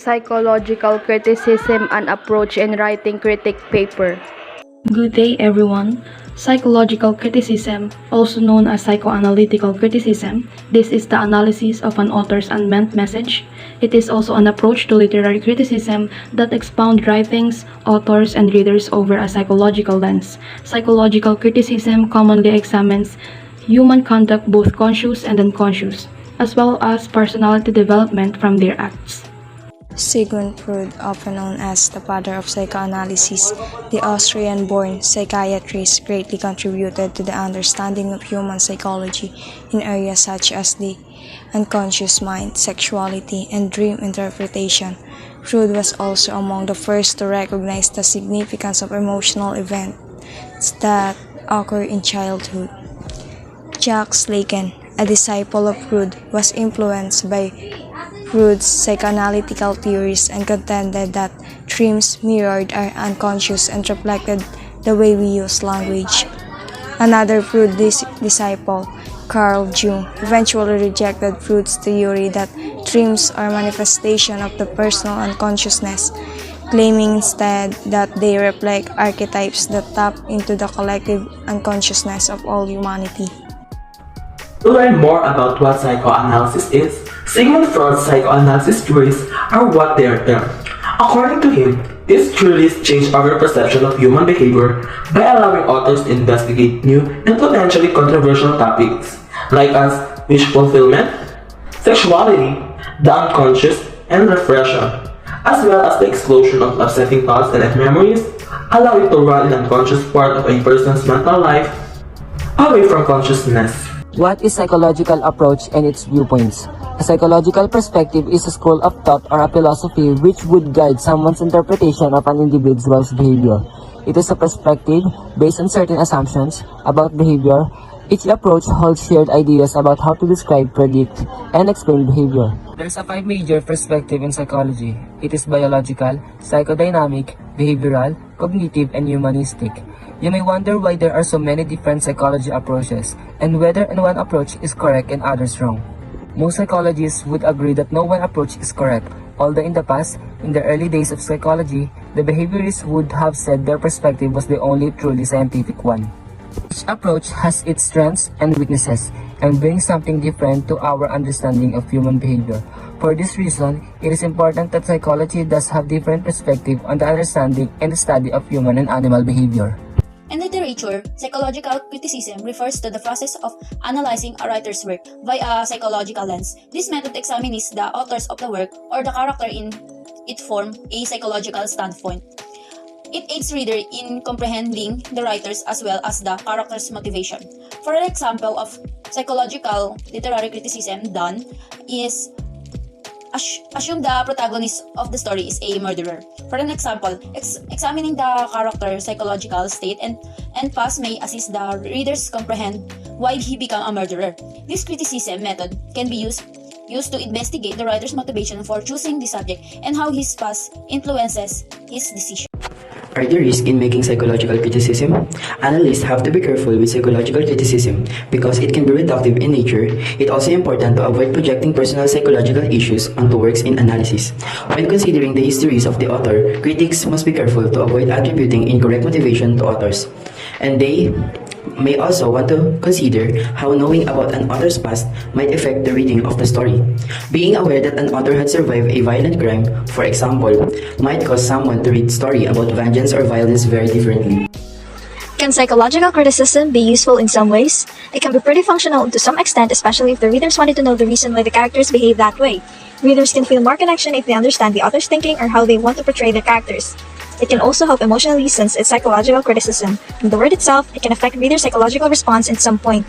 Psychological Criticism and Approach in Writing Critic Paper. Good day, everyone. Psychological criticism, also known as psychoanalytical criticism, this is the analysis of an author's unmeant message. It is also an approach to literary criticism that expound writings, authors, and readers over a psychological lens. Psychological criticism commonly examines human conduct, both conscious and unconscious, as well as personality development from their acts. Sigmund Freud, often known as the father of psychoanalysis, the Austrian-born psychiatrist, greatly contributed to the understanding of human psychology in areas such as the unconscious mind, sexuality, and dream interpretation. Freud was also among the first to recognize the significance of emotional events that occur in childhood. Jacques Lacan, a disciple of Freud, was influenced by Freud's psychoanalytical theories and contended that dreams mirrored our unconscious and reflected the way we use language. Another Freud disciple, Carl Jung, eventually rejected Freud's theory that dreams are manifestation of the personal unconsciousness, claiming instead that they reflect archetypes that tap into the collective unconsciousness of all humanity. To learn more about what psychoanalysis is, Sigmund Freud's psychoanalysis theories are what they are termed. According to him, these theories change our perception of human behavior by allowing authors to investigate new and potentially controversial topics, like as wish fulfillment, sexuality, the unconscious, and repression, as well as the explosion of upsetting thoughts and memories, allowing to run an unconscious part of a person's mental life away from consciousness. What is psychological approach and its viewpoints? A psychological perspective is a school of thought or a philosophy which would guide someone's interpretation of an individual's behavior. It is a perspective based on certain assumptions about behavior. Each approach holds shared ideas about how to describe, predict, and explain behavior. There are 5 major perspectives in psychology. It is biological, psychodynamic, behavioral, cognitive, and humanistic. You may wonder why there are so many different psychology approaches, and whether one approach is correct and others wrong. Most psychologists would agree that no one approach is correct, although in the past, in the early days of psychology, the behaviorists would have said their perspective was the only truly scientific one. Each approach has its strengths and weaknesses, and brings something different to our understanding of human behavior. For this reason, it is important that psychology does have different perspectives on the understanding and the study of human and animal behavior. In literature, psychological criticism refers to the process of analyzing a writer's work via a psychological lens. This method examines the authors of the work or the character in it from a psychological standpoint. It aids reader in comprehending the writers as well as the character's motivation. For an example of psychological literary criticism done is assume the protagonist of the story is a murderer. For an example, examining the character's psychological state and past may assist the readers comprehend why he became a murderer. This criticism method can be used to investigate the writer's motivation for choosing the subject and how his past influences his decision. Are there risks in making psychological criticism? Analysts have to be careful with psychological criticism because it can be reductive in nature. It's also important to avoid projecting personal psychological issues onto works in analysis. When considering the histories of the author, critics must be careful to avoid attributing incorrect motivation to authors. And they may also want to consider how knowing about an author's past might affect the reading of the story. Being aware that an author had survived a violent crime, for example, might cause someone to read story about vengeance or violence very differently. Can psychological criticism be useful in some ways? It can be pretty functional to some extent, especially if the readers wanted to know the reason why the characters behave that way. Readers can feel more connection if they understand the author's thinking or how they want to portray their characters. It can also help emotionally since it's psychological criticism. From the word itself, it can affect readers' psychological response at some point.